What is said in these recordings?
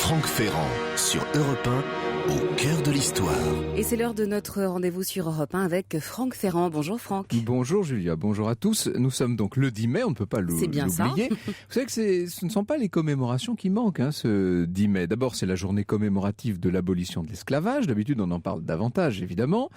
Franck Ferrand sur Europe 1, au cœur de l'histoire. Et c'est l'heure de notre rendez-vous sur Europe 1 avec Franck Ferrand. Bonjour Franck. Bonjour Julia, bonjour à tous. Nous sommes donc le 10 mai, on ne peut pas l'oublier. C'est bien ça. Vous savez que ce ne sont pas les commémorations qui manquent, ce 10 mai. D'abord, c'est la journée commémorative de l'abolition de l'esclavage. D'habitude, on en parle davantage, évidemment.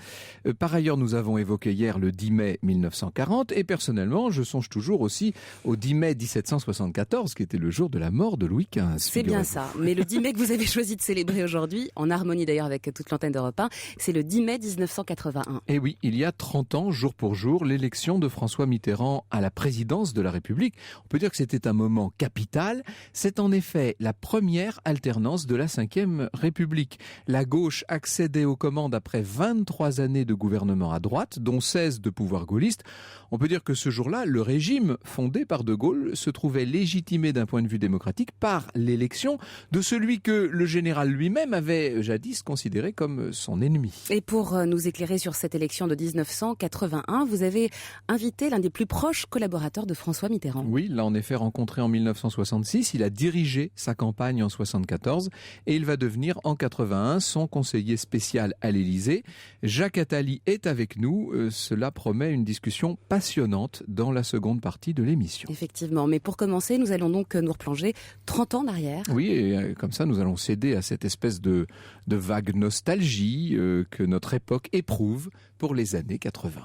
Par ailleurs, nous avons évoqué hier le 10 mai 1940. Et personnellement, je songe toujours aussi au 10 mai 1774, qui était le jour de la mort de Louis XV. C'est bien ça. Mais le 10 mai que vous avez choisi de célébrer aujourd'hui, en harmonie d'ailleurs avec toute l'antenne d'Europe 1, c'est le 10 mai 1981. Et oui, il y a 30 ans, jour pour jour, l'élection de François Mitterrand à la présidence de la République. On peut dire que c'était un moment capital. C'est en effet la première alternance de la Ve République. La gauche accédait aux commandes après 23 années de gouvernement à droite, dont 16 de pouvoir gaulliste. On peut dire que ce jour-là, le régime fondé par De Gaulle se trouvait légitimé d'un point de vue démocratique par l'élection de celui que le général lui-même avait jadis considéré comme son ennemi. Et pour nous éclairer sur cette élection de 1981, vous avez invité l'un des plus proches collaborateurs de François Mitterrand. Oui, il l'a en effet rencontré en 1966, il a dirigé sa campagne en 74 et il va devenir en 81 son conseiller spécial à l'Élysée. Jacques Attali est avec nous, cela promet une discussion passionnante dans la seconde partie de l'émission. Effectivement, mais pour commencer, nous allons donc nous replonger 30 ans derrière. Oui, et comme ça nous allons céder à cette espèce de vague nostalgie que notre époque éprouve pour les années 80. –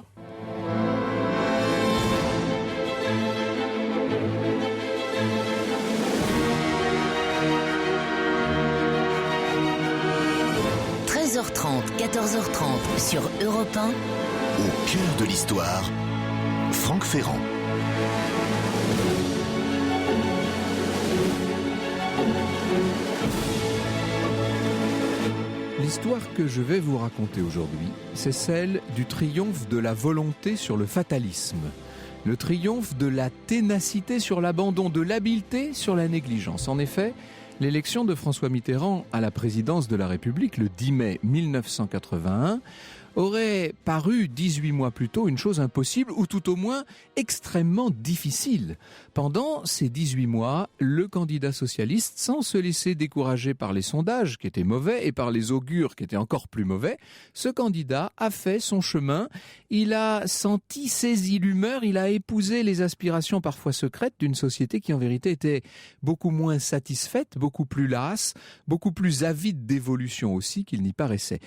13h30, 14h30 sur Europe 1, au cœur de l'histoire, Franck Ferrand. L'histoire que je vais vous raconter aujourd'hui, c'est celle du triomphe de la volonté sur le fatalisme, le triomphe de la ténacité sur l'abandon, de l'habileté sur la négligence. En effet, l'élection de François Mitterrand à la présidence de la République le 10 mai 1981 aurait paru 18 mois plus tôt une chose impossible ou tout au moins extrêmement difficile. Pendant ces 18 mois, le candidat socialiste, sans se laisser décourager par les sondages qui étaient mauvais et par les augures qui étaient encore plus mauvais, ce candidat a fait son chemin, il a senti, saisi l'humeur, il a épousé les aspirations parfois secrètes d'une société qui en vérité était beaucoup moins satisfaite, beaucoup plus lasse, beaucoup plus avide d'évolution aussi qu'il n'y paraissait.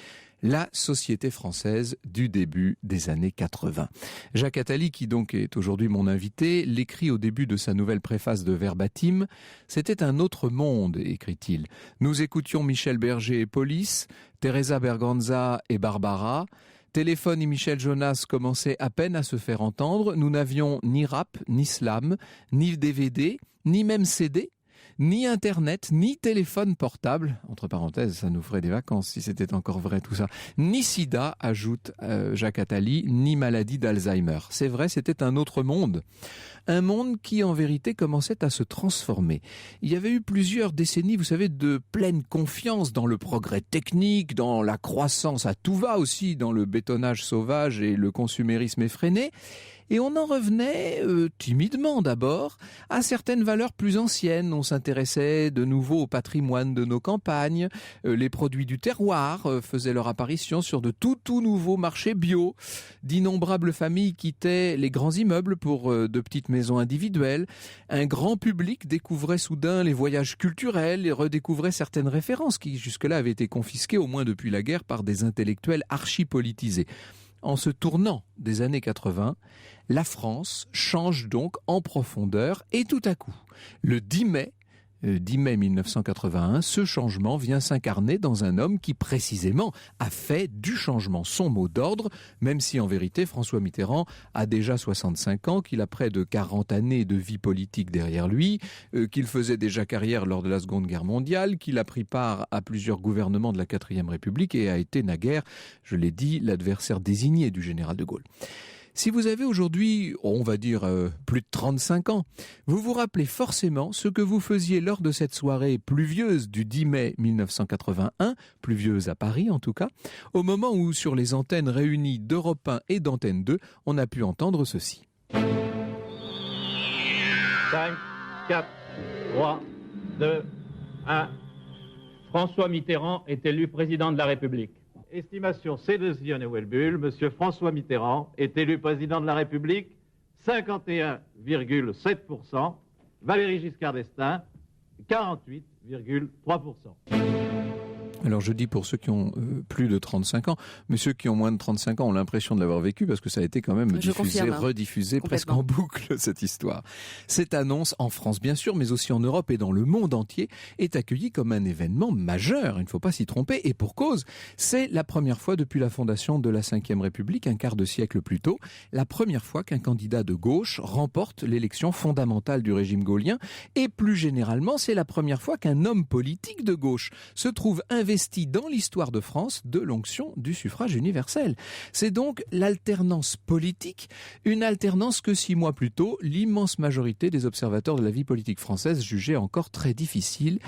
La société française du début des années 80. Jacques Attali, qui donc est aujourd'hui mon invité, l'écrit au début de sa nouvelle préface de Verbatim. C'était un autre monde, écrit-il. Nous écoutions Michel Berger et Police, Teresa Berganza et Barbara. Téléphone et Michel Jonas commençaient à peine à se faire entendre. Nous n'avions ni rap, ni slam, ni DVD, ni même CD. Ni Internet, ni téléphone portable, entre parenthèses, ça nous ferait des vacances si c'était encore vrai tout ça, ni sida, ajoute Jacques Attali, ni maladie d'Alzheimer. C'est vrai, c'était un autre monde. Un monde qui, en vérité, commençait à se transformer. Il y avait eu plusieurs décennies, vous savez, de pleine confiance dans le progrès technique, dans la croissance à tout va aussi, dans le bétonnage sauvage et le consumérisme effréné. Et on en revenait, timidement d'abord, à certaines valeurs plus anciennes. On s'intéressait de nouveau au patrimoine de nos campagnes. Les produits du terroir faisaient leur apparition sur de tout nouveaux marchés bio. D'innombrables familles quittaient les grands immeubles pour de petites maisons individuelles. Un grand public découvrait soudain les voyages culturels et redécouvrait certaines références qui jusque-là avaient été confisquées, au moins depuis la guerre, par des intellectuels archi-politisés. En se tournant des années 80, la France change donc en profondeur et tout à coup, le 10 mai 1981, ce changement vient s'incarner dans un homme qui précisément a fait du changement son mot d'ordre, même si en vérité François Mitterrand a déjà 65 ans, qu'il a près de 40 années de vie politique derrière lui, qu'il faisait déjà carrière lors de la Seconde Guerre mondiale, qu'il a pris part à plusieurs gouvernements de la 4e République et a été naguère, je l'ai dit, l'adversaire désigné du général de Gaulle. Si vous avez aujourd'hui, on va dire, plus de 35 ans, vous vous rappelez forcément ce que vous faisiez lors de cette soirée pluvieuse du 10 mai 1981, pluvieuse à Paris en tout cas, au moment où sur les antennes réunies d'Europe 1 et d'Antenne 2, on a pu entendre ceci. 5, 4, 3, 2, 1... François Mitterrand est élu président de la République. Estimation C2-Welbull, M. François Mitterrand est élu président de la République, 51,7%. Valéry Giscard d'Estaing, 48,3%. Alors je dis pour ceux qui ont plus de 35 ans, mais ceux qui ont moins de 35 ans ont l'impression de l'avoir vécu parce que ça a été quand même rediffusé presque en boucle cette histoire. Cette annonce en France bien sûr, mais aussi en Europe et dans le monde entier est accueillie comme un événement majeur, il ne faut pas s'y tromper et pour cause, c'est la première fois depuis la fondation de la Ve République, un quart de siècle plus tôt, la première fois qu'un candidat de gauche remporte l'élection fondamentale du régime gaullien et plus généralement, c'est la première fois qu'un homme politique de gauche se trouve investi dans l'histoire de France de l'onction du suffrage universel. C'est donc l'alternance politique, une alternance que 6 mois plus tôt, l'immense majorité des observateurs de la vie politique française jugeait encore très difficile,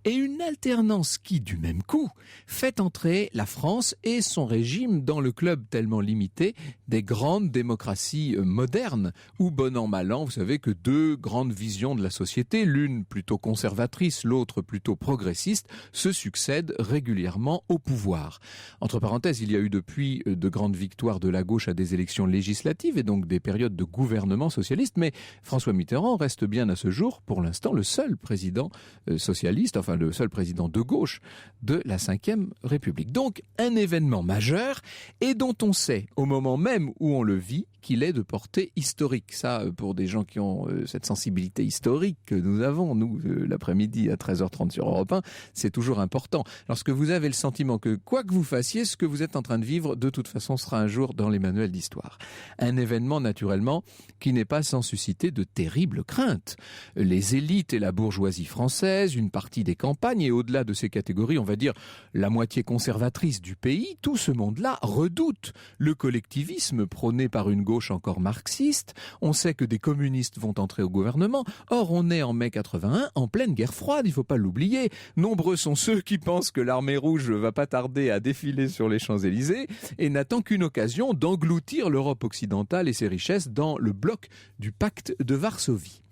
et une alternance qui, du même coup, fait entrer la France et son régime dans le club tellement limité des grandes démocraties modernes, où bon an mal an, vous savez que 2 grandes visions de la société, l'une plutôt conservatrice, l'autre plutôt progressiste, se succèdent régulièrement au pouvoir. Entre parenthèses, il y a eu depuis de grandes victoires de la gauche à des élections législatives et donc des périodes de gouvernement socialiste, mais François Mitterrand reste bien à ce jour, pour l'instant, le seul président socialiste, enfin le seul président de gauche de la Ve République. Donc un événement majeur et dont on sait au moment même où on le vit qu'il est de portée historique. Ça, pour des gens qui ont cette sensibilité historique que nous avons, nous, l'après-midi à 13h30 sur Europe 1, c'est toujours important. Lorsque vous avez le sentiment que, quoi que vous fassiez, ce que vous êtes en train de vivre, de toute façon, sera un jour dans les manuels d'histoire. Un événement, naturellement, qui n'est pas sans susciter de terribles craintes. Les élites et la bourgeoisie française, une partie des campagnes, et au-delà de ces catégories, on va dire la moitié conservatrice du pays, tout ce monde-là redoute le collectivisme prôné par une gauche encore marxiste. On sait que des communistes vont entrer au gouvernement. Or, on est en mai 81, en pleine guerre froide, il ne faut pas l'oublier. Nombreux sont ceux qui pensent que l'armée rouge va pas tarder à défiler sur les Champs-Élysées et n'attend qu'une occasion d'engloutir l'Europe occidentale et ses richesses dans le bloc du pacte de Varsovie.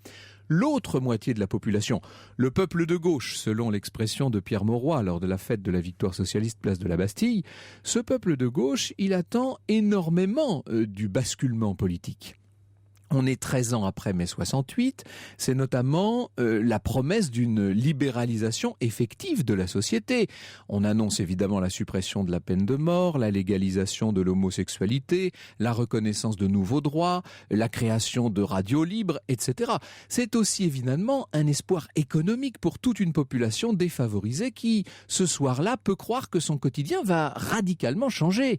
L'autre moitié de la population, le peuple de gauche, selon l'expression de Pierre Mauroy lors de la fête de la victoire socialiste place de la Bastille, ce peuple de gauche, il attend énormément du basculement politique. On est 13 ans après mai 68, c'est notamment la promesse d'une libéralisation effective de la société. On annonce évidemment la suppression de la peine de mort, la légalisation de l'homosexualité, la reconnaissance de nouveaux droits, la création de radios libres, etc. C'est aussi évidemment un espoir économique pour toute une population défavorisée qui, ce soir-là, peut croire que son quotidien va radicalement changer.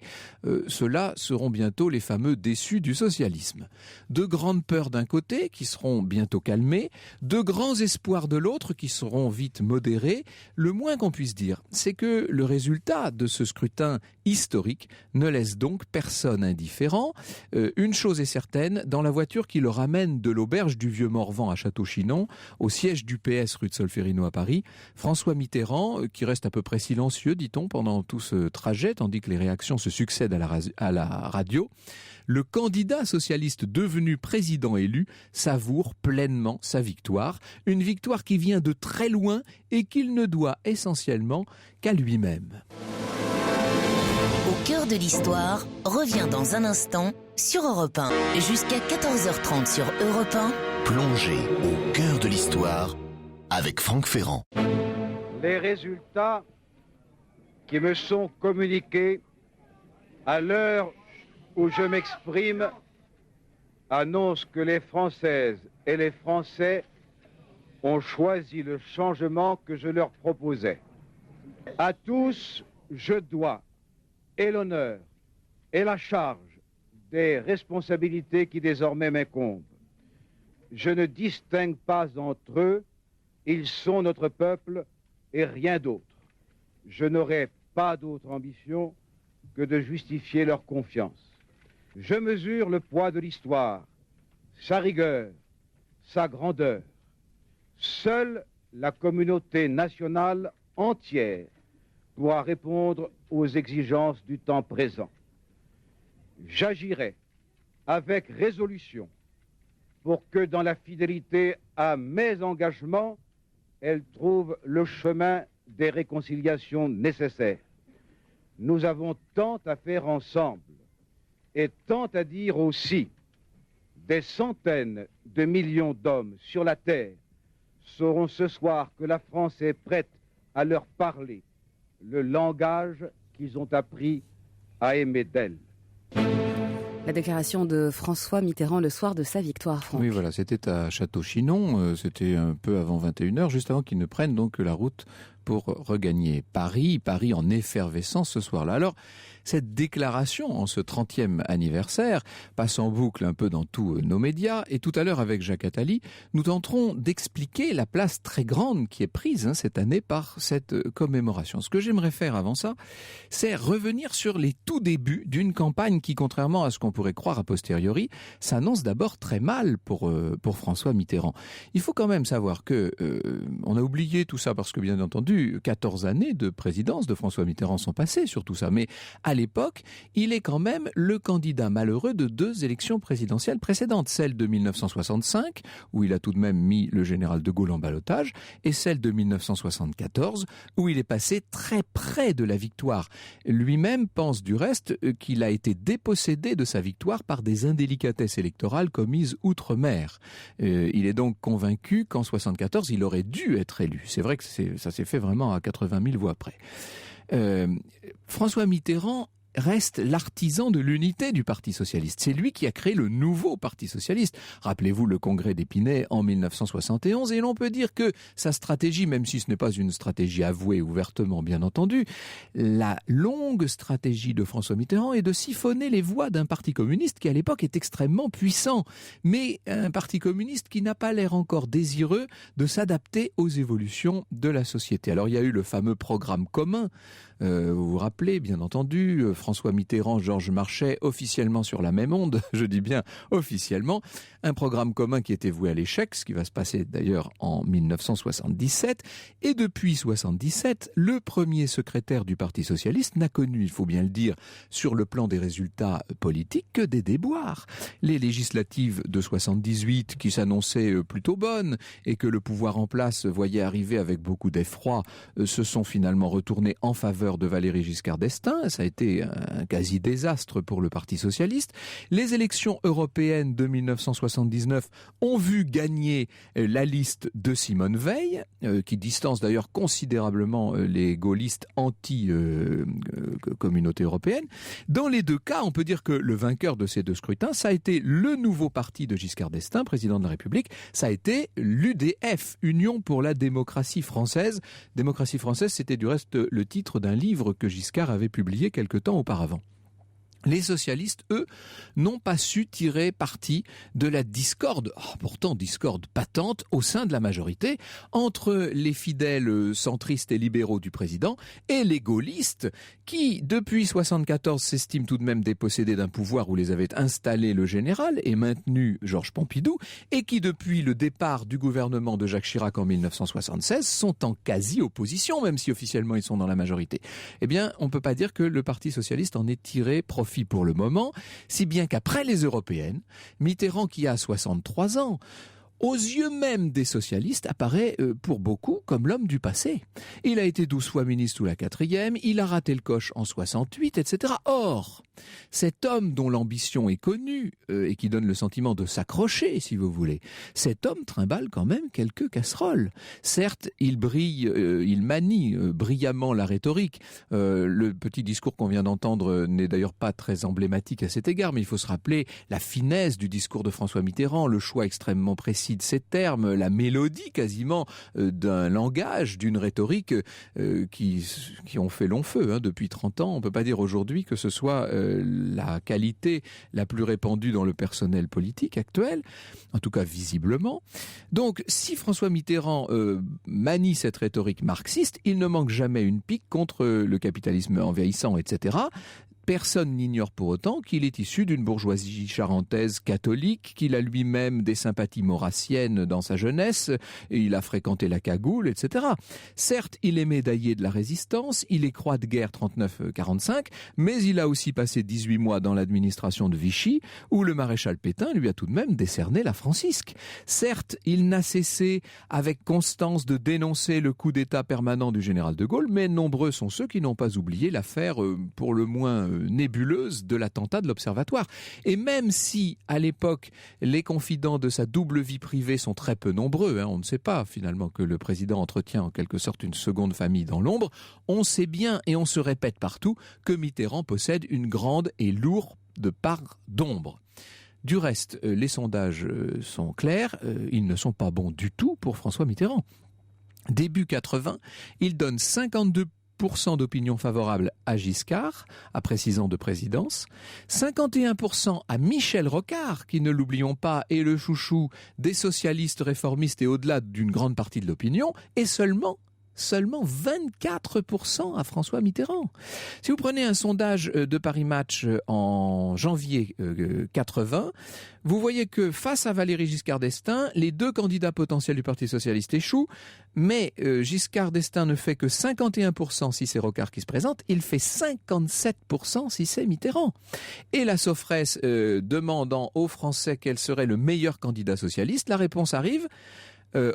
Ceux-là seront bientôt les fameux déçus du socialisme. De grandes peurs d'un côté, qui seront bientôt calmées, de grands espoirs de l'autre, qui seront vite modérés. Le moins qu'on puisse dire, c'est que le résultat de ce scrutin historique ne laisse donc personne indifférent. Une chose est certaine, dans la voiture qui le ramène de l'auberge du Vieux-Morvan à Château-Chinon, au siège du PS rue de Solferino à Paris, François Mitterrand, qui reste à peu près silencieux, dit-on, pendant tout ce trajet, tandis que les réactions se succèdent à la radio, le candidat socialiste devenu président élu savoure pleinement sa victoire, une victoire qui vient de très loin et qu'il ne doit essentiellement qu'à lui-même. Au cœur de l'histoire revient dans un instant sur Europe 1. Jusqu'à 14h30 sur Europe 1. Plongez au cœur de l'histoire avec Franck Ferrand. Les résultats qui me sont communiqués à l'heure où je m'exprime annonce que les Françaises et les Français ont choisi le changement que je leur proposais. À tous, je dois et l'honneur et la charge des responsabilités qui désormais m'incombent. Je ne distingue pas entre eux, ils sont notre peuple et rien d'autre. Je n'aurai pas d'autre ambition que de justifier leur confiance. Je mesure le poids de l'histoire, sa rigueur, sa grandeur. Seule la communauté nationale entière pourra répondre aux exigences du temps présent. J'agirai avec résolution pour que dans la fidélité à mes engagements, elle trouve le chemin des réconciliations nécessaires. Nous avons tant à faire ensemble et tant à dire aussi. Des centaines de millions d'hommes sur la terre sauront ce soir que la France est prête à leur parler le langage qu'ils ont appris à aimer d'elle. La déclaration de François Mitterrand le soir de sa victoire, Franck. Oui, voilà, c'était à Château-Chinon, c'était un peu avant 21h, juste avant qu'ils ne prennent donc la route pour regagner Paris en effervescence ce soir-là. Alors, cette déclaration, en ce 30e anniversaire, passe en boucle un peu dans tous nos médias, et tout à l'heure, avec Jacques Attali, nous tenterons d'expliquer la place très grande qui est prise cette année par cette commémoration. Ce que j'aimerais faire avant ça, c'est revenir sur les tout débuts d'une campagne qui, contrairement à ce qu'on pourrait croire a posteriori, s'annonce d'abord très mal pour François Mitterrand. Il faut quand même savoir que on a oublié tout ça parce que, bien entendu, 14 années de présidence de François Mitterrand sont passées sur tout ça, mais à l'époque, il est quand même le candidat malheureux de 2 élections présidentielles précédentes, celle de 1965, où il a tout de même mis le général de Gaulle en ballottage, et celle de 1974, où il est passé très près de la victoire. Lui-même pense du reste qu'il a été dépossédé de sa victoire par des indélicatesses électorales commises outre-mer. Il est donc convaincu qu'en 1974, il aurait dû être élu. C'est vrai que ça s'est fait vraiment à 80 000 voix près. François Mitterrand reste l'artisan de l'unité du Parti socialiste. C'est lui qui a créé le nouveau Parti socialiste. Rappelez-vous le congrès d'Épinay en 1971, et l'on peut dire que sa stratégie, même si ce n'est pas une stratégie avouée ouvertement bien entendu, la longue stratégie de François Mitterrand est de siphonner les voix d'un parti communiste qui à l'époque est extrêmement puissant, mais un parti communiste qui n'a pas l'air encore désireux de s'adapter aux évolutions de la société. Alors il y a eu le fameux programme commun, vous vous rappelez bien entendu, François Mitterrand, Georges Marchais, officiellement sur la même onde, je dis bien officiellement, un programme commun qui était voué à l'échec, ce qui va se passer d'ailleurs en 1977, et depuis 1977, le premier secrétaire du Parti socialiste n'a connu, il faut bien le dire, sur le plan des résultats politiques, que des déboires. Les législatives de 78, qui s'annonçaient plutôt bonnes, et que le pouvoir en place voyait arriver avec beaucoup d'effroi, se sont finalement retournées en faveur de Valéry Giscard d'Estaing. Ça a été un quasi-désastre pour le Parti socialiste. Les élections européennes de 1979 ont vu gagner la liste de Simone Veil, qui distance d'ailleurs considérablement les gaullistes anti-communauté européenne. Dans les 2 cas, on peut dire que le vainqueur de ces 2 scrutins, ça a été le nouveau parti de Giscard d'Estaing, président de la République, ça a été l'UDF, Union pour la démocratie française. Démocratie française, c'était du reste le titre d'un livre que Giscard avait publié quelque temps auparavant. Les socialistes, eux, n'ont pas su tirer parti de la discorde, pourtant discorde patente, au sein de la majorité, entre les fidèles centristes et libéraux du président et les gaullistes, qui, depuis 1974, s'estiment tout de même dépossédés d'un pouvoir où les avait installés le général et maintenu Georges Pompidou, et qui, depuis le départ du gouvernement de Jacques Chirac en 1976, sont en quasi-opposition, même si officiellement ils sont dans la majorité. Eh bien, on ne peut pas dire que le Parti socialiste en ait tiré profit pour le moment, si bien qu'après les européennes, Mitterrand, qui a 63 ans, aux yeux même des socialistes, apparaît pour beaucoup comme l'homme du passé. Il a été 12 fois ministre sous la 4e, il a raté le coche en 68, etc. Or, cet homme dont l'ambition est connue et qui donne le sentiment de s'accrocher, si vous voulez, cet homme trimballe quand même quelques casseroles. Certes, il brille, il manie brillamment la rhétorique. Le petit discours qu'on vient d'entendre n'est d'ailleurs pas très emblématique à cet égard, mais il faut se rappeler la finesse du discours de François Mitterrand, le choix extrêmement précis de ces termes, la mélodie quasiment d'un langage, d'une rhétorique qui ont fait long feu depuis 30 ans. On ne peut pas dire aujourd'hui que ce soit la qualité la plus répandue dans le personnel politique actuel, en tout cas visiblement. Donc si François Mitterrand manie cette rhétorique marxiste, il ne manque jamais une pique contre le capitalisme envahissant, etc., Personne n'ignore pour autant qu'il est issu d'une bourgeoisie charentaise catholique, qu'il a lui-même des sympathies maurassiennes dans sa jeunesse, et il a fréquenté la cagoule, etc. Certes, il est médaillé de la Résistance, il est croix de guerre 39-45, mais il a aussi passé 18 mois dans l'administration de Vichy, où le maréchal Pétain lui a tout de même décerné la Francisque. Certes, il n'a cessé avec constance de dénoncer le coup d'État permanent du général de Gaulle, mais nombreux sont ceux qui n'ont pas oublié l'affaire, pour le moins nébuleuse, de l'attentat de l'Observatoire. Et même si, à l'époque, les confidents de sa double vie privée sont très peu nombreux, on ne sait pas finalement que le président entretient en quelque sorte une seconde famille dans l'ombre, on sait bien et on se répète partout que Mitterrand possède une grande et lourde part d'ombre. Du reste, les sondages sont clairs, ils ne sont pas bons du tout pour François Mitterrand. Début 80, il donne 52% d'opinion favorable à Giscard, après 6 ans de présidence, 51% à Michel Rocard, qui, ne l'oublions pas, est le chouchou des socialistes réformistes et au-delà d'une grande partie de l'opinion, et seulement 24% à François Mitterrand. Si vous prenez un sondage de Paris Match en janvier 80, vous voyez que face à Valéry Giscard d'Estaing, les 2 candidats potentiels du Parti socialiste échouent, mais Giscard d'Estaing ne fait que 51% si c'est Rocard qui se présente, il fait 57% si c'est Mitterrand. Et la Sofresse demandant aux Français quel serait le meilleur candidat socialiste, la réponse arrive.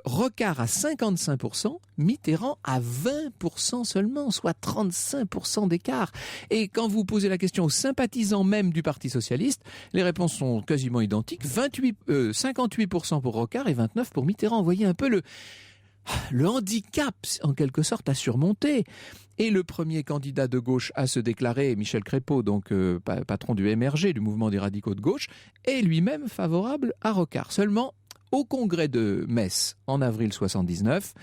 Rocard à 55%, Mitterrand à 20% seulement, soit 35% d'écart. Et quand vous posez la question aux sympathisants même du Parti socialiste, les réponses sont quasiment identiques, 58% pour Rocard et 29% pour Mitterrand. Vous voyez un peu le handicap, en quelque sorte, à surmonter. Et le premier candidat de gauche à se déclarer, Michel Crépeau, donc patron du MRG, du mouvement des radicaux de gauche, est lui-même favorable à Rocard. Seulement, au congrès de Metz, en avril 79,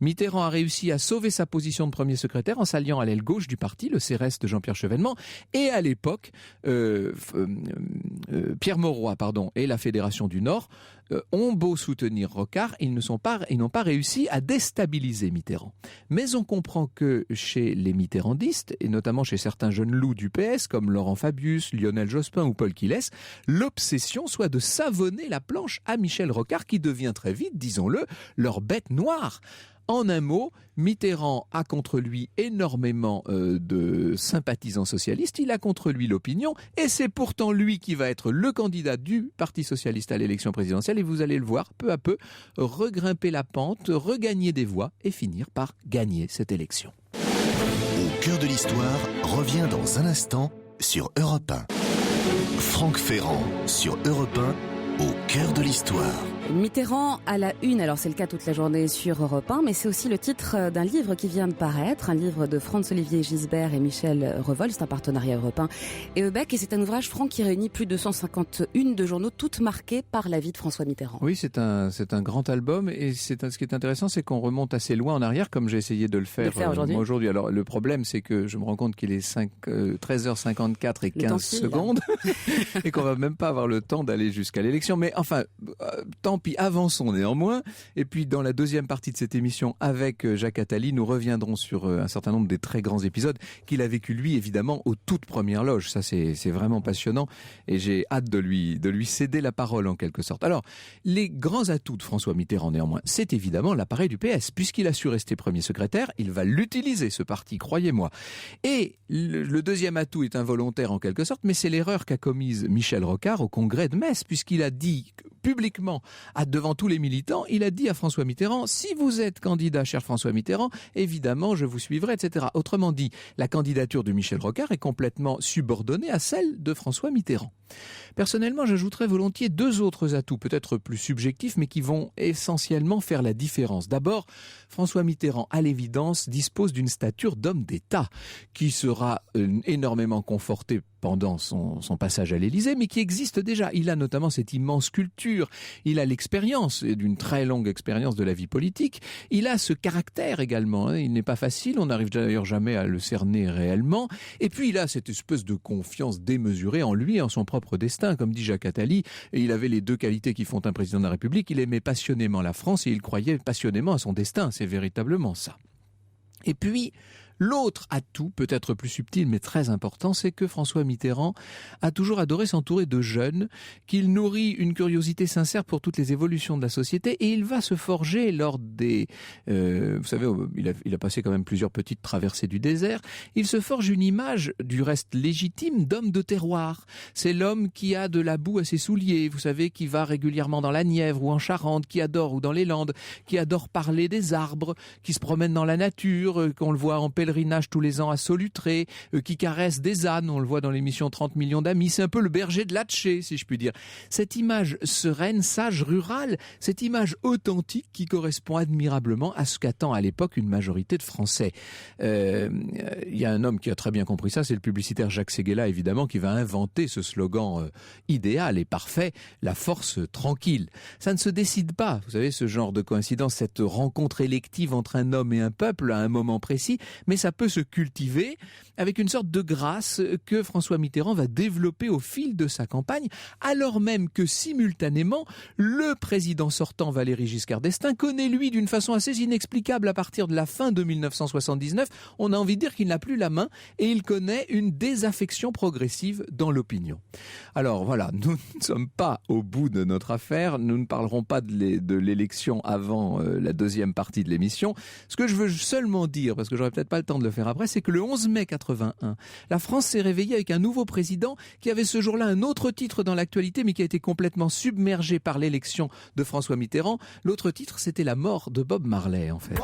Mitterrand a réussi à sauver sa position de premier secrétaire en s'alliant à l'aile gauche du parti, le CRS de Jean-Pierre Chevènement, et à l'époque, Pierre Mauroy et la Fédération du Nord ont beau soutenir Rocard, ils n'ont pas réussi à déstabiliser Mitterrand. Mais on comprend que chez les mitterrandistes, et notamment chez certains jeunes loups du PS, comme Laurent Fabius, Lionel Jospin ou Paul Quillès, l'obsession soit de savonner la planche à Michel Rocard, qui devient très vite, disons-le, leur bête noire. En un mot, Mitterrand a contre lui énormément de sympathisants socialistes, il a contre lui l'opinion, et c'est pourtant lui qui va être le candidat du Parti socialiste à l'élection présidentielle, et vous allez le voir, peu à peu, regrimper la pente, regagner des voix, et finir par gagner cette élection. Au cœur de l'histoire revient dans un instant sur Europe 1. Franck Ferrand sur Europe 1, au cœur de l'histoire. Mitterrand à la une, alors c'est le cas toute la journée sur Europe 1, mais c'est aussi le titre d'un livre qui vient de paraître, un livre de Franz-Olivier Gisbert et Michel Revol, c'est un partenariat Europe 1 et EBEC, et c'est un ouvrage, Franck, qui réunit plus de 151 de journaux, toutes marquées par la vie de François Mitterrand. Oui, c'est un grand album, et ce qui est intéressant, c'est qu'on remonte assez loin en arrière, comme j'ai essayé de le faire aujourd'hui. Alors le problème, c'est que je me rends compte qu'il est 13h54 et 15 secondes, et qu'on va même pas avoir le temps d'aller jusqu'à l'élection, mais enfin, tant pis, avançons néanmoins. Et puis dans la deuxième partie de cette émission avec Jacques Attali, nous reviendrons sur un certain nombre des très grands épisodes qu'il a vécu lui, évidemment, aux toutes premières loges. Ça, c'est vraiment passionnant, et j'ai hâte de lui céder la parole en quelque sorte. Alors, les grands atouts de François Mitterrand néanmoins, c'est évidemment l'appareil du PS. Puisqu'il a su rester premier secrétaire, il va l'utiliser, ce parti, croyez-moi. Et le deuxième atout est involontaire en quelque sorte, mais c'est l'erreur qu'a commise Michel Rocard au congrès de Metz, puisqu'il a dit publiquement, devant tous les militants, il a dit à François Mitterrand, si vous êtes candidat, cher François Mitterrand, évidemment je vous suivrai, etc. Autrement dit, la candidature de Michel Rocard est complètement subordonnée à celle de François Mitterrand. Personnellement, j'ajouterais volontiers 2 autres atouts, peut-être plus subjectifs, mais qui vont essentiellement faire la différence. D'abord, François Mitterrand, à l'évidence, dispose d'une stature d'homme d'État, qui sera énormément confortée pendant son passage à l'Élysée, mais qui existe déjà. Il a notamment cette immense culture, il a l'expérience, et d'une très longue expérience de la vie politique, il a ce caractère également, il n'est pas facile, on n'arrive d'ailleurs jamais à le cerner réellement, et puis il a cette espèce de confiance démesurée en lui et en son propre destin, comme dit Jacques Attali, et il avait les 2 qualités qui font un président de la République, il aimait passionnément la France et il croyait passionnément à son destin, c'est véritablement ça. Et puis, L'autre atout, peut-être plus subtil mais très important, c'est que François Mitterrand a toujours adoré s'entourer de jeunes, qu'il nourrit une curiosité sincère pour toutes les évolutions de la société et il va se forger lors des... vous savez, il a passé quand même plusieurs petites traversées du désert. Il se forge une image, du reste légitime, d'homme de terroir. C'est l'homme qui a de la boue à ses souliers, vous savez, qui va régulièrement dans la Nièvre ou en Charente, qui adore, ou dans les Landes, qui adore parler des arbres, qui se promène dans la nature, qu'on le voit en pèlerinage tous les ans à Solutré, qui caresse des ânes, on le voit dans l'émission 30 millions d'amis. C'est un peu le berger de Latché, si je puis dire. Cette image sereine, sage, rurale, cette image authentique qui correspond admirablement à ce qu'attend à l'époque une majorité de Français. Il y a un homme qui a très bien compris ça, c'est le publicitaire Jacques Séguéla, évidemment, qui va inventer ce slogan idéal et parfait, la force tranquille. Ça ne se décide pas, vous savez, ce genre de coïncidence, cette rencontre élective entre un homme et un peuple à un moment précis, mais ça peut se cultiver avec une sorte de grâce que François Mitterrand va développer au fil de sa campagne, alors même que simultanément, le président sortant Valéry Giscard d'Estaing connaît lui d'une façon assez inexplicable à partir de la fin de 1979, on a envie de dire qu'il n'a plus la main et il connaît une désaffection progressive dans l'opinion. Alors voilà, nous ne sommes pas au bout de notre affaire, nous ne parlerons pas de l'élection avant la deuxième partie de l'émission. Ce que je veux seulement dire, parce que j'aurai peut-être pas le temps de le faire après, c'est que le 11 mai 81, la France s'est réveillée avec un nouveau président qui avait ce jour-là un autre titre dans l'actualité, mais qui a été complètement submergé par l'élection de François Mitterrand. L'autre titre, c'était la mort de Bob Marley, en fait.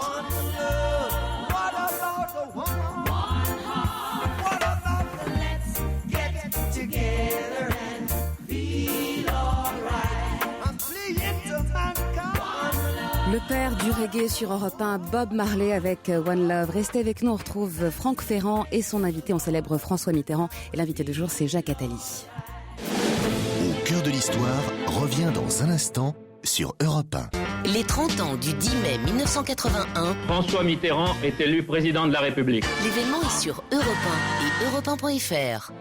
Le père du reggae sur Europe 1, Bob Marley avec One Love. Restez avec nous, on retrouve Franck Ferrand et son invité. On célèbre François Mitterrand et l'invité du jour, c'est Jacques Attali. Au cœur de l'histoire revient dans un instant sur Europe 1. Les 30 ans du 10 mai 1981. François Mitterrand est élu président de la République. L'événement est sur Europe 1 et europe1.fr. –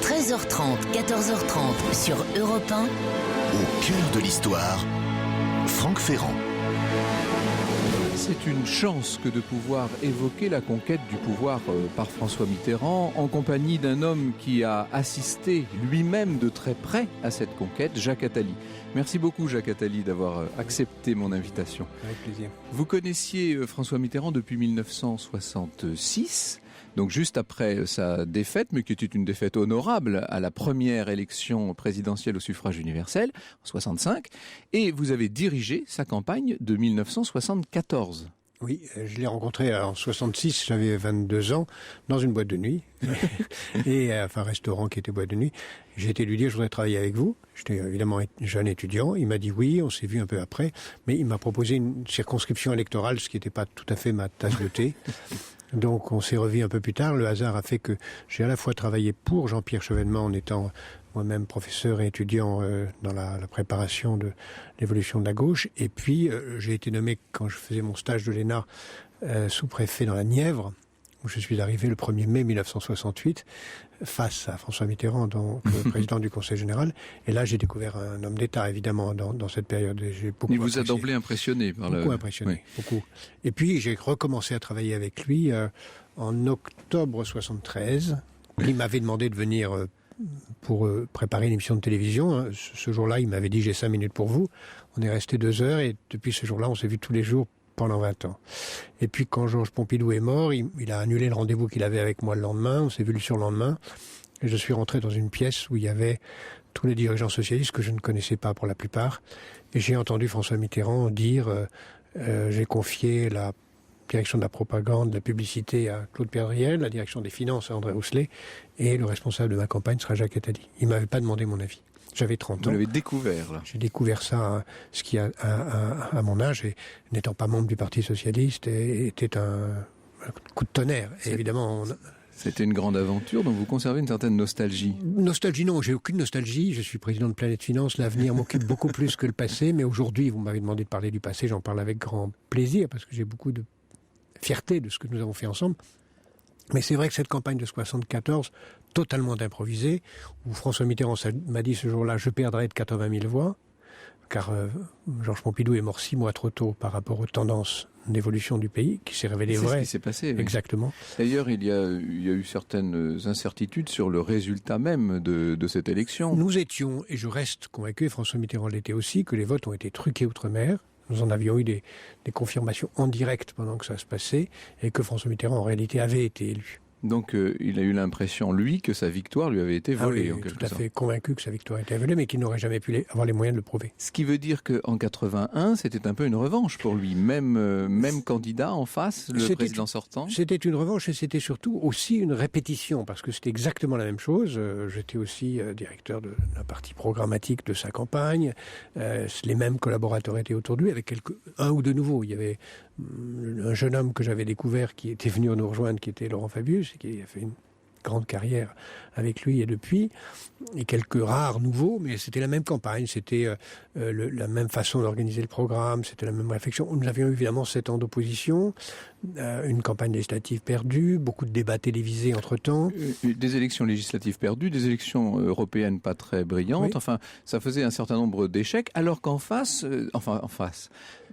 13h30, 14h30 sur Europe 1. Au cœur de l'histoire, Franck Ferrand. C'est une chance que de pouvoir évoquer la conquête du pouvoir par François Mitterrand en compagnie d'un homme qui a assisté lui-même de très près à cette conquête, Jacques Attali. Merci beaucoup Jacques Attali d'avoir accepté mon invitation. Avec plaisir. Vous connaissiez François Mitterrand depuis 1966. Donc juste après sa défaite, mais qui était une défaite honorable à la première élection présidentielle au suffrage universel, en 65, et vous avez dirigé sa campagne de 1974. Oui, je l'ai rencontré en 66, j'avais 22 ans, dans une boîte de nuit, enfin un restaurant qui était boîte de nuit. J'ai été lui dire, je voudrais travailler avec vous. J'étais évidemment jeune étudiant, il m'a dit oui, on s'est vu un peu après, mais il m'a proposé une circonscription électorale, ce qui n'était pas tout à fait ma tasse de thé. Donc on s'est revu un peu plus tard. Le hasard a fait que j'ai à la fois travaillé pour Jean-Pierre Chevènement en étant moi-même professeur et étudiant dans la préparation de l'évolution de la gauche. Et puis j'ai été nommé, quand je faisais mon stage de l'ENA, sous-préfet dans la Nièvre, où je suis arrivé le 1er mai 1968, face à François Mitterrand, donc président du Conseil général. Et là, j'ai découvert un homme d'État, évidemment, dans cette période. Il vous a d'emblée impressionné par beaucoup impressionné, oui. Beaucoup. Et puis, j'ai recommencé à travailler avec lui en octobre 73. Il m'avait demandé de venir pour préparer une émission de télévision. Ce jour-là, il m'avait dit « J'ai 5 minutes pour vous ». On est resté 2 heures et depuis ce jour-là, on s'est vu tous les jours pendant 20 ans. Et puis quand Georges Pompidou est mort, il a annulé le rendez-vous qu'il avait avec moi le lendemain, on s'est vu le surlendemain, et je suis rentré dans une pièce où il y avait tous les dirigeants socialistes que je ne connaissais pas pour la plupart, et j'ai entendu François Mitterrand dire j'ai confié la direction de la propagande, de la publicité à Claude Pédriel, la direction des finances à André Rousselet, et le responsable de ma campagne sera Jacques Attali. Il m'avait pas demandé mon avis. J'avais 30 ans. Vous l'avez découvert, là. J'ai découvert ça, ce qui, à mon âge, et n'étant pas membre du Parti Socialiste, était un coup de tonnerre. Et évidemment... C'était une grande aventure, donc vous conservez une certaine nostalgie. Nostalgie, non, j'ai aucune nostalgie. Je suis président de Planète Finance. L'avenir m'occupe beaucoup plus que le passé. Mais aujourd'hui, vous m'avez demandé de parler du passé. J'en parle avec grand plaisir, parce que j'ai beaucoup de fierté de ce que nous avons fait ensemble. Mais c'est vrai que cette campagne de 74, totalement improvisée, où François Mitterrand m'a dit ce jour-là, je perdrai de 80 000 voix, car Georges Pompidou est mort 6 mois trop tôt par rapport aux tendances d'évolution du pays, qui s'est révélé vrai. C'est ce qui s'est passé. Oui. Exactement. D'ailleurs, il y a eu certaines incertitudes sur le résultat même de cette élection. Nous étions, et je reste convaincu, et François Mitterrand l'était aussi, que les votes ont été truqués outre-mer. Nous en avions eu des confirmations en direct pendant que ça se passait, et que François Mitterrand, en réalité, avait été élu. Donc il a eu l'impression, lui, que sa victoire lui avait été volée, en quelque sorte. Tout à fait convaincu que sa victoire était volée, mais qu'il n'aurait jamais pu avoir les moyens de le prouver. Ce qui veut dire qu'en 81, c'était un peu une revanche pour lui. Même candidat en face, le président sortant. C'était une revanche et c'était surtout aussi une répétition, parce que c'était exactement la même chose. J'étais aussi directeur de la partie programmatique de sa campagne. Les mêmes collaborateurs étaient autour de lui, avec un ou deux nouveaux. Il y avait un jeune homme que j'avais découvert qui était venu nous rejoindre, qui était Laurent Fabius, qui a fait une grande carrière avec lui et depuis, et quelques rares nouveaux, mais c'était la même campagne, c'était la même façon d'organiser le programme, c'était la même réflexion. Nous avions évidemment 7 ans d'opposition, une campagne législative perdue, beaucoup de débats télévisés entre-temps. Des élections législatives perdues, des élections européennes pas très brillantes, oui. Enfin, ça faisait un certain nombre d'échecs, alors qu'en face,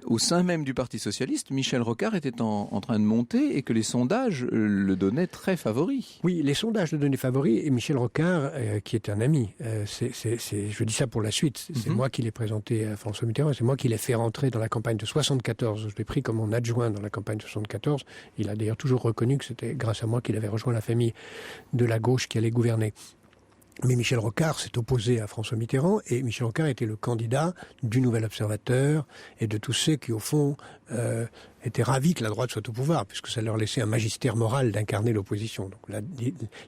au sein même du Parti Socialiste, Michel Rocard était en train de monter et que les sondages le donnaient très favori. Oui, les sondages le donnaient favori et Michel Rocard, qui est un ami, je dis ça pour la suite, c'est moi qui l'ai présenté à François Mitterrand, c'est moi qui l'ai fait rentrer dans la campagne de 74. Je l'ai pris comme mon adjoint dans la campagne de 74. Il a d'ailleurs toujours reconnu que c'était grâce à moi qu'il avait rejoint la famille de la gauche qui allait gouverner. Mais Michel Rocard s'est opposé à François Mitterrand et Michel Rocard était le candidat du Nouvel Observateur et de tous ceux qui, au fond, étaient ravis que la droite soit au pouvoir, puisque ça leur laissait un magistère moral d'incarner l'opposition. Donc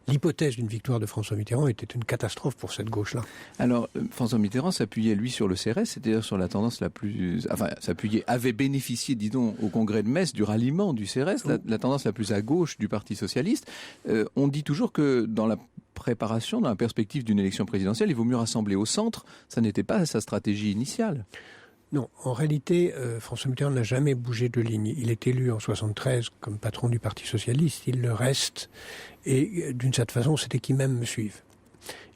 l'hypothèse d'une victoire de François Mitterrand était une catastrophe pour cette gauche-là. Alors, François Mitterrand s'appuyait, lui, sur le CRS, c'est-à-dire sur la tendance la plus... Enfin, avait bénéficié, disons, au congrès de Metz du ralliement du CRS, la tendance la plus à gauche du Parti Socialiste. On dit toujours que dans la préparation, dans la perspective d'une élection présidentielle, il vaut mieux rassembler au centre. Ça n'était pas sa stratégie initiale. Non, en réalité, François Mitterrand n'a jamais bougé de ligne. Il est élu en 73 comme patron du Parti Socialiste, il le reste, et d'une certaine façon, c'était qu'il même me suive.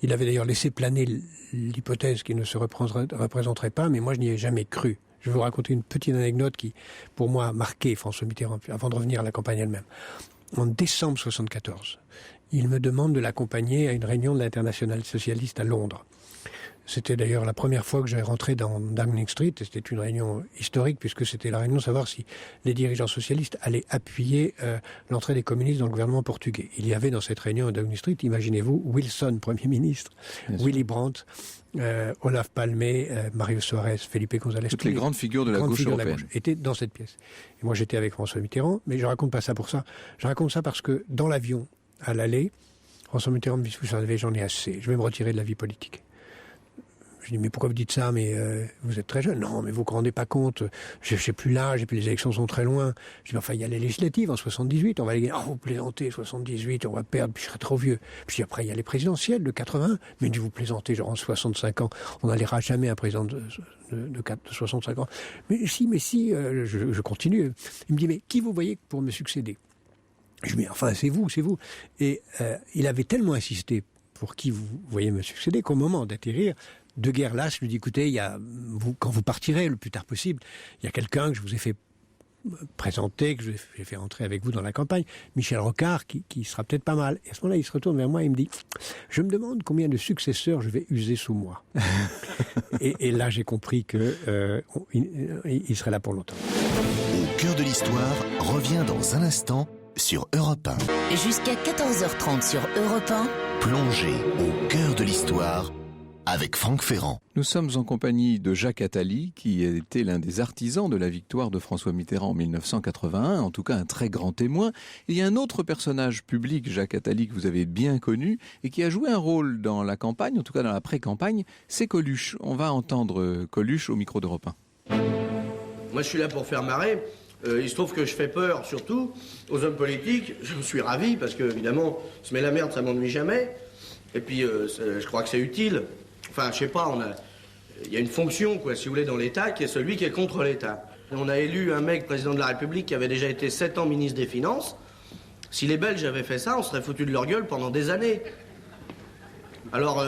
Il avait d'ailleurs laissé planer l'hypothèse qu'il ne se représenterait pas, mais moi je n'y ai jamais cru. Je vais vous raconter une petite anecdote qui, pour moi, a marqué François Mitterrand, avant de revenir à la campagne elle-même. En décembre 74, il me demande de l'accompagner à une réunion de l'Internationale socialiste à Londres. C'était d'ailleurs la première fois que j'avais rentré dans Downing Street, et c'était une réunion historique, puisque c'était la réunion de savoir si les dirigeants socialistes allaient appuyer l'entrée des communistes dans le gouvernement portugais. Il y avait dans cette réunion à Downing Street, imaginez-vous, Wilson, Premier ministre, Willy Brandt, Olaf Palme, Mario Soares, Felipe González. Toutes les grandes figures de la gauche européenne étaient dans cette pièce. Et moi j'étais avec François Mitterrand, mais je raconte pas ça pour ça. Je raconte ça parce que dans l'avion, à l'aller, François Mitterrand me dit, vous savez, j'en ai assez, je vais me retirer de la vie politique. Je dis, mais pourquoi vous dites ça? Mais vous êtes très jeune. Non, mais vous ne vous rendez pas compte. Je n'ai plus l'âge, et puis les élections sont très loin. Je dis, enfin, il y a les législatives en 78, on va les gagner. Oh, vous plaisantez, 78, on va perdre, puis je serai trop vieux. Puis après, il y a les présidentielles de 80. Mais vous plaisantez, genre en 65 ans, on n'allera jamais un président de 65 ans. Mais si, je continue. Il me dit, mais qui vous voyez pour me succéder? Je dis, mais enfin, c'est vous. Et il avait tellement insisté pour qui vous voyez me succéder qu'au moment d'atterrir, De Guerlas, je lui dis, écoutez, quand vous partirez le plus tard possible, il y a quelqu'un que je vous ai fait présenter, que j'ai fait entrer avec vous dans la campagne, Michel Rocard, qui sera peut-être pas mal. Et à ce moment-là, il se retourne vers moi et il me dit, je me demande combien de successeurs je vais user sous moi. et là, j'ai compris qu'il serait là pour longtemps. Au cœur de l'histoire revient dans un instant sur Europe 1. Jusqu'à 14h30 sur Europe 1, plongez au cœur de l'histoire avec Franck Ferrand. Nous sommes en compagnie de Jacques Attali, qui était l'un des artisans de la victoire de François Mitterrand en 1981, en tout cas un très grand témoin. Il y a un autre personnage public, Jacques Attali, que vous avez bien connu, et qui a joué un rôle dans la campagne, en tout cas dans la pré-campagne, c'est Coluche. On va entendre Coluche au micro d'Europe 1. Moi je suis là pour faire marrer. Il se trouve que je fais peur, surtout, aux hommes politiques. Je me suis ravi, parce que, évidemment, se met la merde, ça m'ennuie jamais. Et puis, je crois que c'est utile. Enfin, je sais pas, il y a une fonction, quoi, si vous voulez, dans l'État, qui est celui qui est contre l'État. On a élu un mec président de la République qui avait déjà été 7 ans ministre des Finances. Si les Belges avaient fait ça, on serait foutu de leur gueule pendant des années. Alors,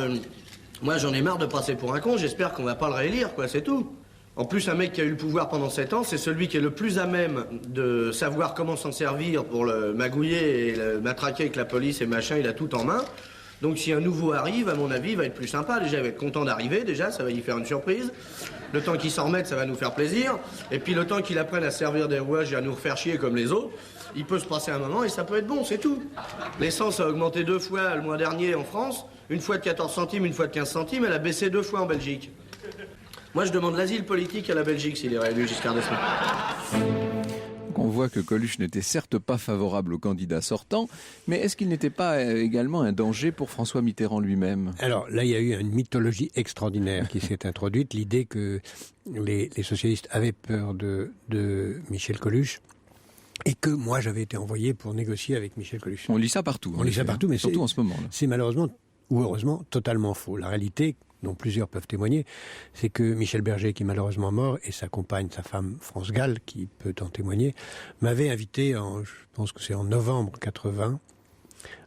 moi, j'en ai marre de passer pour un con. J'espère qu'on va pas le réélire, quoi, c'est tout. En plus, un mec qui a eu le pouvoir pendant 7 ans, c'est celui qui est le plus à même de savoir comment s'en servir pour le magouiller et le matraquer avec la police et machin. Il a tout en main. Donc si un nouveau arrive, à mon avis, il va être plus sympa. Déjà, il va être content d'arriver, déjà, ça va y faire une surprise. Le temps qu'il s'en remette, ça va nous faire plaisir. Et puis le temps qu'il apprenne à servir des rouages et à nous refaire chier comme les autres, il peut se passer un moment et ça peut être bon, c'est tout. L'essence a augmenté 2 fois le mois dernier en France, une fois de 14 centimes, une fois de 15 centimes, elle a baissé 2 fois en Belgique. Moi, je demande l'asile politique à la Belgique s'il est réélu Giscard d'Estaing. On voit que Coluche n'était certes pas favorable au candidat sortant, mais est-ce qu'il n'était pas également un danger pour François Mitterrand lui-même ? Alors là, il y a eu une mythologie extraordinaire qui s'est introduite, l'idée que les socialistes avaient peur de Michel Coluche et que moi j'avais été envoyé pour négocier avec Michel Coluche. On lit ça partout. On lit ça partout, mais surtout en ce moment. C'est malheureusement ou heureusement totalement faux. La réalité, dont plusieurs peuvent témoigner, c'est que Michel Berger, qui est malheureusement mort, et sa compagne, sa femme France Gall, qui peut en témoigner, m'avait invité, je pense que c'est en novembre 80,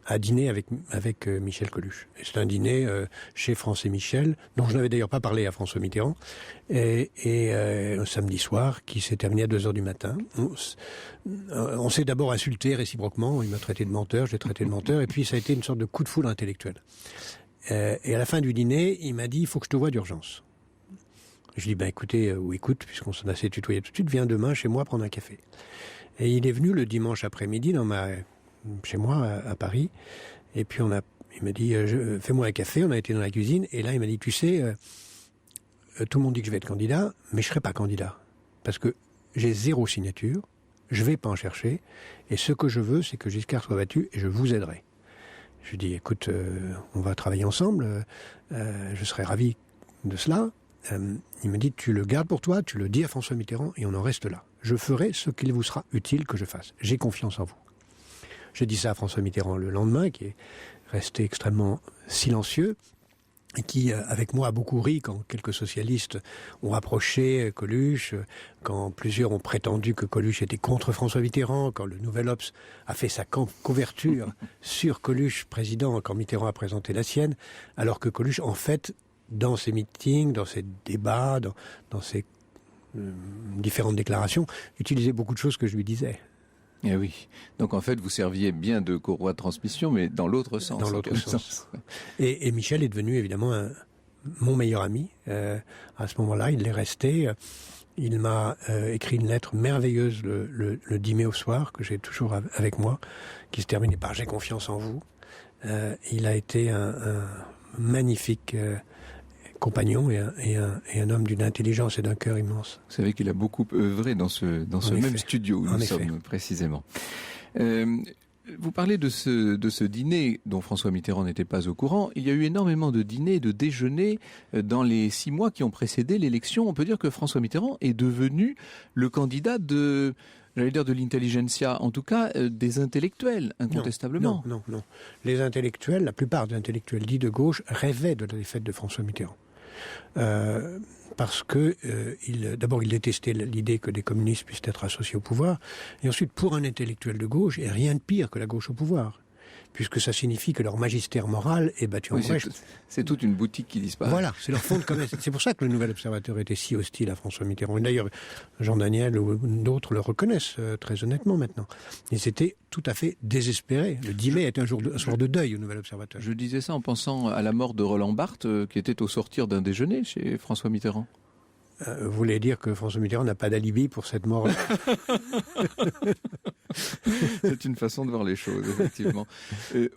à dîner avec Michel Coluche. Et c'est un dîner chez France et Michel, dont je n'avais d'ailleurs pas parlé à François Mitterrand, et un samedi soir qui s'est terminé à 2h du matin. On s'est d'abord insulté réciproquement, il m'a traité de menteur, je l'ai traité de menteur, et puis ça a été une sorte de coup de foudre intellectuel. Et à la fin du dîner, il m'a dit « il faut que je te voie d'urgence ». Je lui ai dit écoutez, écoute, puisqu'on s'en a assez tutoyé tout de suite, viens demain chez moi prendre un café. Et il est venu le dimanche après-midi chez moi à Paris, et puis il m'a dit fais-moi un café, on a été dans la cuisine, et là il m'a dit tu sais, tout le monde dit que je vais être candidat, mais je ne serai pas candidat, parce que j'ai 0 signature, je ne vais pas en chercher, et ce que je veux, c'est que Giscard soit battu, et je vous aiderai. Je lui dis, écoute, on va travailler ensemble, je serais ravi de cela. Il me dit, tu le gardes pour toi, tu le dis à François Mitterrand et on en reste là. Je ferai ce qu'il vous sera utile que je fasse. J'ai confiance en vous. J'ai dit ça à François Mitterrand le lendemain, qui est resté extrêmement silencieux, et qui, avec moi, a beaucoup ri quand quelques socialistes ont rapproché Coluche, quand plusieurs ont prétendu que Coluche était contre François Mitterrand, quand le Nouvel Obs a fait sa couverture sur Coluche, président, quand Mitterrand a présenté la sienne, alors que Coluche, en fait, dans ses meetings, dans ses débats, dans ses différentes déclarations, utilisait beaucoup de choses que je lui disais. Eh oui. Donc en fait, vous serviez bien de courroie de transmission, mais dans l'autre sens. Dans l'autre sens. Et Michel est devenu évidemment mon meilleur ami. À ce moment-là, il l'est resté. Il m'a écrit une lettre merveilleuse le 10 mai au soir, que j'ai toujours avec moi, qui se terminait par « J'ai confiance en vous ». Il a été un magnifique compagnon et un homme d'une intelligence et d'un cœur immense. Vous savez qu'il a beaucoup œuvré dans ce même studio où nous sommes précisément. Vous parlez de ce dîner dont François Mitterrand n'était pas au courant. Il y a eu énormément de dîners et de déjeuners dans les 6 mois qui ont précédé l'élection. On peut dire que François Mitterrand est devenu le candidat de l'intelligentsia, en tout cas des intellectuels, incontestablement. Non. Les intellectuels, la plupart des intellectuels dits de gauche, rêvaient de la défaite de François Mitterrand. Parce que d'abord il détestait l'idée que des communistes puissent être associés au pouvoir, et ensuite pour un intellectuel de gauche, il n'y a rien de pire que la gauche au pouvoir, puisque ça signifie que leur magistère moral est battu en brèche. C'est toute une boutique qui disparaît. Voilà, c'est leur fond de commerce. C'est pour ça que le Nouvel Observateur était si hostile à François Mitterrand. Et d'ailleurs, Jean Daniel ou d'autres le reconnaissent très honnêtement maintenant. Ils étaient tout à fait désespérés. Le 10 mai est un soir de deuil au Nouvel Observateur. Je disais ça en pensant à la mort de Roland Barthes, qui était au sortir d'un déjeuner chez François Mitterrand. Vous voulez dire que François Mitterrand n'a pas d'alibi pour cette mort? C'est une façon de voir les choses, effectivement.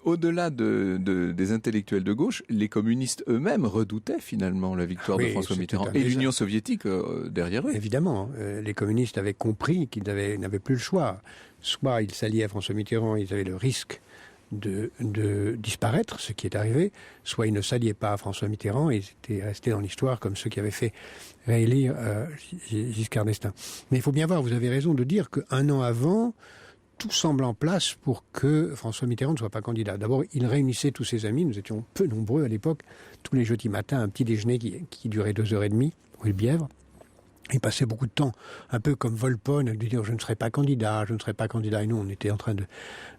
Au-delà des intellectuels de gauche, les communistes eux-mêmes redoutaient finalement la victoire de François Mitterrand. Et l'Union soviétique derrière eux. Évidemment, les communistes avaient compris qu'ils n'avaient plus le choix. Soit ils s'alliaient à François Mitterrand, ils avaient le risque de disparaître, ce qui est arrivé, soit ils ne s'alliaient pas à François Mitterrand, ils étaient restés dans l'histoire comme ceux qui avaient fait réélire Giscard d'Estaing. Mais il faut bien voir, vous avez raison de dire qu'un an avant, tout semble en place pour que François Mitterrand ne soit pas candidat. D'abord, il réunissait tous ses amis, nous étions peu nombreux à l'époque, tous les jeudis matins, un petit déjeuner qui durait 2h30, rue de Bièvre. Il passait beaucoup de temps, un peu comme Volpone, à lui dire « je ne serai pas candidat, je ne serai pas candidat ». Et nous, on était en train de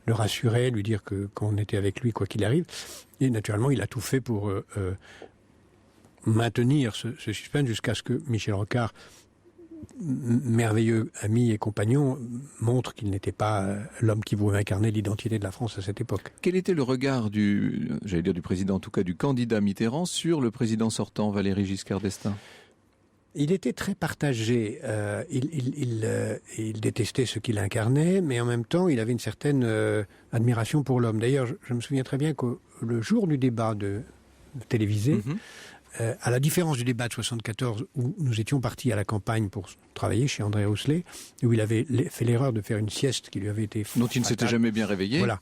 le rassurer, lui dire qu'on était avec lui quoi qu'il arrive. Et naturellement, il a tout fait pour maintenir ce suspense jusqu'à ce que Michel Rocard, merveilleux ami et compagnon, montre qu'il n'était pas l'homme qui pouvait incarner l'identité de la France à cette époque. Quel était le regard du président, en tout cas du candidat Mitterrand, sur le président sortant, Valéry Giscard d'Estaing ? Il était très partagé. Il détestait ce qu'il incarnait, mais en même temps, il avait une certaine admiration pour l'homme. D'ailleurs, je me souviens très bien que le jour du débat télévisé, à la différence du débat de 74 où nous étions partis à la campagne pour travailler chez André Rousselet, où il avait fait l'erreur de faire une sieste qui lui avait été dont il ne s'était jamais bien réveillé. Voilà.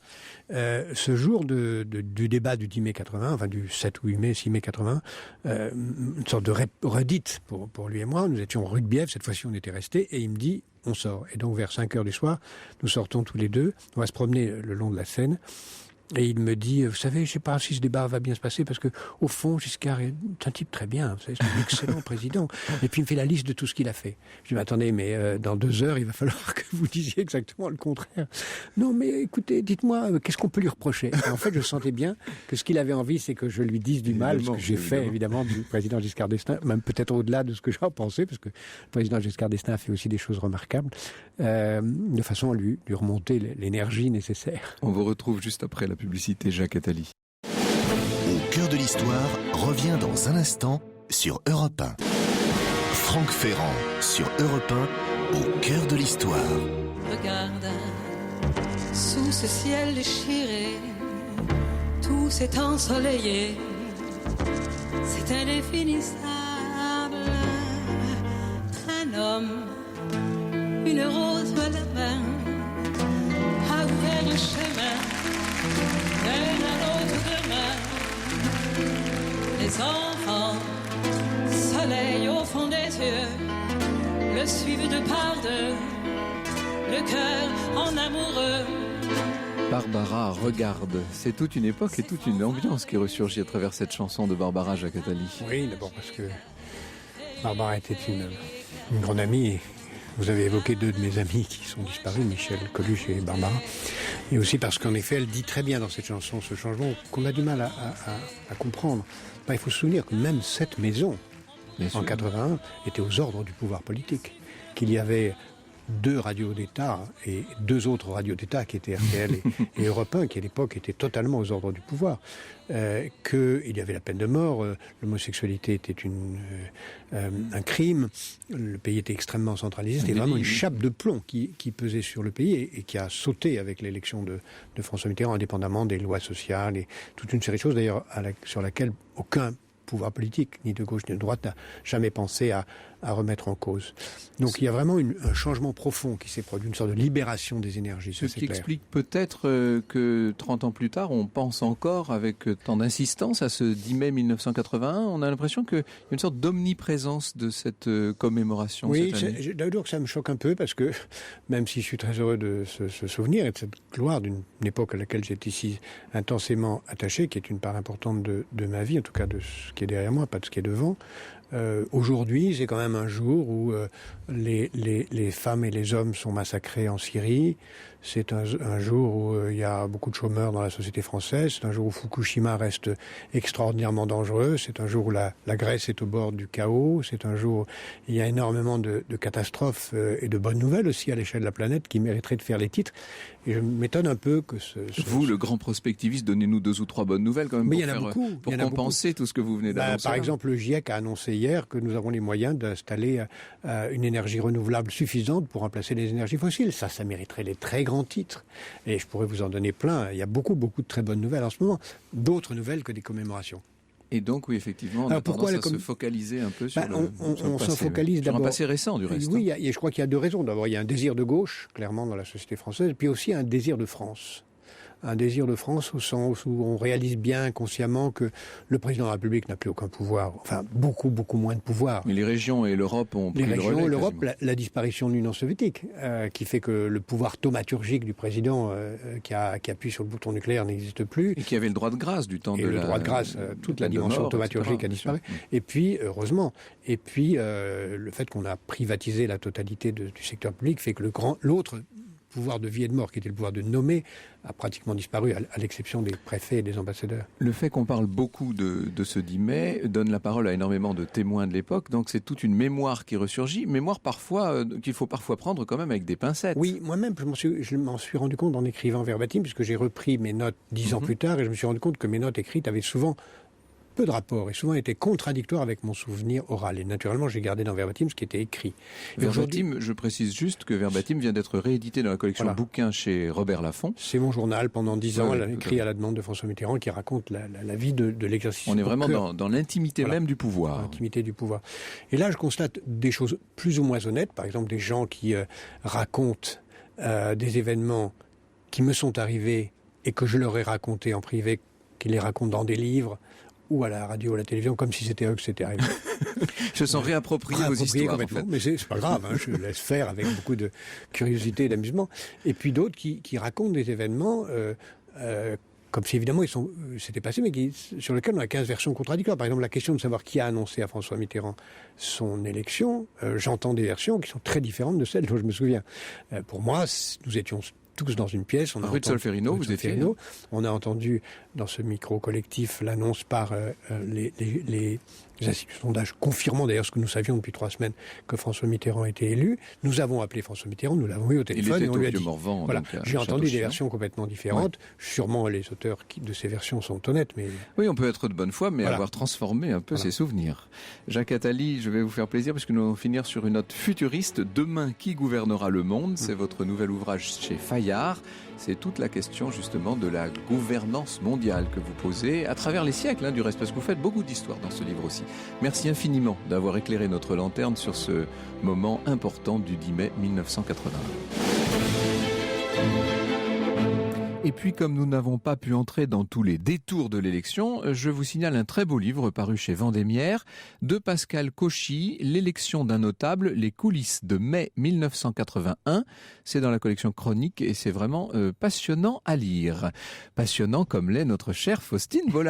Ce jour du débat du 10 mai 80, enfin du 7 ou 8 mai, 6 mai 80, une sorte de redite pour lui et moi. Nous étions rue de Bièvre, cette fois-ci on était restés, et il me dit on sort. Et donc vers 5 heures du soir, nous sortons tous les deux, on va se promener le long de la Seine. Et il me dit, vous savez, je ne sais pas si ce débat va bien se passer, parce que au fond, Giscard est un type très bien, vous savez, c'est un excellent président. Et puis il me fait la liste de tout ce qu'il a fait. Je dis, mais attendez, mais dans 2 heures, il va falloir que vous disiez exactement le contraire. Non, mais écoutez, dites-moi, qu'est-ce qu'on peut lui reprocher ? Et en fait, je sentais bien que ce qu'il avait envie, c'est que je lui dise du mal, ce que j'ai fait, évidemment, du président Giscard d'Estaing, même peut-être au-delà de ce que j'en pensais, parce que le président Giscard d'Estaing a fait aussi des choses remarquables, de façon à lui remonter l'énergie nécessaire. On vous retrouve juste après la publicité, Jacques Attali. Au cœur de l'histoire revient dans un instant sur Europe 1. Franck Ferrand sur Europe 1, au cœur de l'histoire. Regarde, sous ce ciel déchiré, tout s'est ensoleillé. C'est indéfinissable. Un homme, une rose à la main, a ouvert le chemin vers un autre demain. Les enfants, soleil au fond des yeux, le suivent de par deux, le cœur en amoureux. Barbara regarde. C'est toute une époque et toute une ambiance qui ressurgit à travers cette chanson de Barbara, Jacques Attali. Oui, d'abord parce que Barbara était une grande amie. Vous avez évoqué 2 de mes amis qui sont disparus, Michel Coluche et Barbara. Et aussi parce qu'en effet, elle dit très bien dans cette chanson ce changement qu'on a du mal à comprendre. Il faut se souvenir que même cette maison, en 81, était aux ordres du pouvoir politique. Qu'il y avait 2 radios d'État et 2 autres radios d'État qui étaient RTL et Europe 1, qui à l'époque étaient totalement aux ordres du pouvoir. Qu'il y avait la peine de mort, l'homosexualité était un crime, le pays était extrêmement centralisé, c'était vraiment une chape de plomb qui pesait sur le pays et qui a sauté avec l'élection de François Mitterrand, indépendamment des lois sociales et toute une série de choses d'ailleurs sur laquelle aucun pouvoir politique, ni de gauche ni de droite, n'a jamais pensé à remettre en cause. Donc il y a vraiment un changement profond qui s'est produit, une sorte de libération des énergies. Ce qui explique peut-être que 30 ans plus tard, on pense encore avec tant d'insistance à ce 10 mai 1981. On a l'impression qu'il y a une sorte d'omniprésence de cette commémoration. Oui, cette année. d'abord ça me choque un peu parce que même si je suis très heureux de ce souvenir et de cette gloire d'une époque à laquelle j'étais si intensément attaché, qui est une part importante de ma vie, en tout cas de ce qui est derrière moi, pas de ce qui est devant, aujourd'hui, c'est quand même un jour où les femmes et les hommes sont massacrés en Syrie. C'est un jour où il y a beaucoup de chômeurs dans la société française. C'est un jour où Fukushima reste extraordinairement dangereux. C'est un jour où la Grèce est au bord du chaos. C'est un jour où il y a énormément de catastrophes et de bonnes nouvelles aussi à l'échelle de la planète qui mériteraient de faire les titres. Et je m'étonne un peu que Vous, le grand prospectiviste, donnez-nous 2 ou 3 bonnes nouvelles quand même. Mais il y en a beaucoup. Pour compenser tout ce que vous venez d'annoncer. Par exemple, le GIEC a annoncé hier que nous avons les moyens d'installer une énergie renouvelable suffisante pour remplacer les énergies fossiles. Ça mériterait les très grands titres. Et je pourrais vous en donner plein. Il y a beaucoup de très bonnes nouvelles en ce moment. D'autres nouvelles que des commémorations. Et donc, oui, effectivement, on a tendance à se focaliser un peu sur on se focalise d'abord sur un passé récent, du reste. Oui, je crois qu'il y a 2 raisons. D'abord, il y a un désir de gauche, clairement, dans la société française, puis aussi un désir de France. un désir de France au sens où on réalise bien consciemment que le président de la République n'a plus aucun pouvoir, enfin beaucoup moins de pouvoir. Mais les régions et l'Europe ont pris les le régions, relais. L'Europe, la disparition de l'Union soviétique, qui fait que le pouvoir thaumaturgique du président qui appuie sur le bouton nucléaire n'existe plus. Et qui avait le droit de grâce du temps de le droit de grâce, toute la dimension thaumaturgique a disparu. Et puis, heureusement, le fait qu'on a privatisé la totalité du secteur public fait que l'autre pouvoir de vie et de mort, qui était le pouvoir de nommer, a pratiquement disparu, à l'exception des préfets et des ambassadeurs. Le fait qu'on parle beaucoup de ce 10 mai donne la parole à énormément de témoins de l'époque, donc c'est toute une mémoire qui ressurgit, mémoire parfois qu'il faut parfois prendre quand même avec des pincettes. Oui, moi-même, je m'en suis rendu compte en écrivant verbatim, puisque j'ai repris mes notes 10 ans plus tard, et je me suis rendu compte que mes notes écrites avaient souvent peu de rapport et souvent étaient contradictoires avec mon souvenir oral. Et naturellement, j'ai gardé dans Verbatim ce qui était écrit. Verbatim, je précise juste que Verbatim vient d'être réédité dans la collection bouquins chez Robert Laffont. C'est mon journal pendant 10 ans, écrit à la demande de François Mitterrand, qui raconte la vie de l'exercice. On est vraiment dans l'intimité même du pouvoir. L'intimité du pouvoir. Et là, je constate des choses plus ou moins honnêtes. Par exemple, des gens qui racontent des événements qui me sont arrivés et que je leur ai racontés en privé, qui les racontent dans des livres, ou à la radio ou à la télévision, comme si c'était eux que c'était arrivé. Je sens réapproprié vos histoires, en fait. Mais c'est pas grave, je laisse faire avec beaucoup de curiosité et d'amusement. Et puis d'autres qui racontent des événements comme si évidemment c'était passé, mais sur lesquels on a 15 versions contradictoires. Par exemple, la question de savoir qui a annoncé à François Mitterrand son élection, j'entends des versions qui sont très différentes de celles dont je me souviens. Pour moi, nous étions tous dans une pièce. Rue de Solferino, vous étiez. On a entendu dans ce micro collectif l'annonce par les instituts de sondage, confirmant d'ailleurs ce que nous savions depuis 3 semaines, que François Mitterrand était élu. Nous avons appelé François Mitterrand, nous l'avons eu au téléphone et on lui a dit. Morvan, voilà, j'ai entendu des versions complètement différentes. Ouais. Sûrement les auteurs de ces versions sont honnêtes, mais oui, on peut être de bonne foi, mais avoir transformé un peu ses souvenirs. Jacques Attali, je vais vous faire plaisir parce que nous allons finir sur une note futuriste. Demain, qui gouvernera le monde ? C'est votre nouvel ouvrage chez Fayard. C'est toute la question justement de la gouvernance mondiale que vous posez à travers les siècles, du reste, parce que vous faites beaucoup d'histoires dans ce livre aussi. Merci infiniment d'avoir éclairé notre lanterne sur ce moment important du 10 mai 1981. Et puis, comme nous n'avons pas pu entrer dans tous les détours de l'élection, je vous signale un très beau livre paru chez Vendémiaire de Pascal Cauchy, L'élection d'un notable, les coulisses de mai 1981. C'est dans la collection Chronique et c'est vraiment passionnant à lire. Passionnant comme l'est notre chère Faustine Bollard.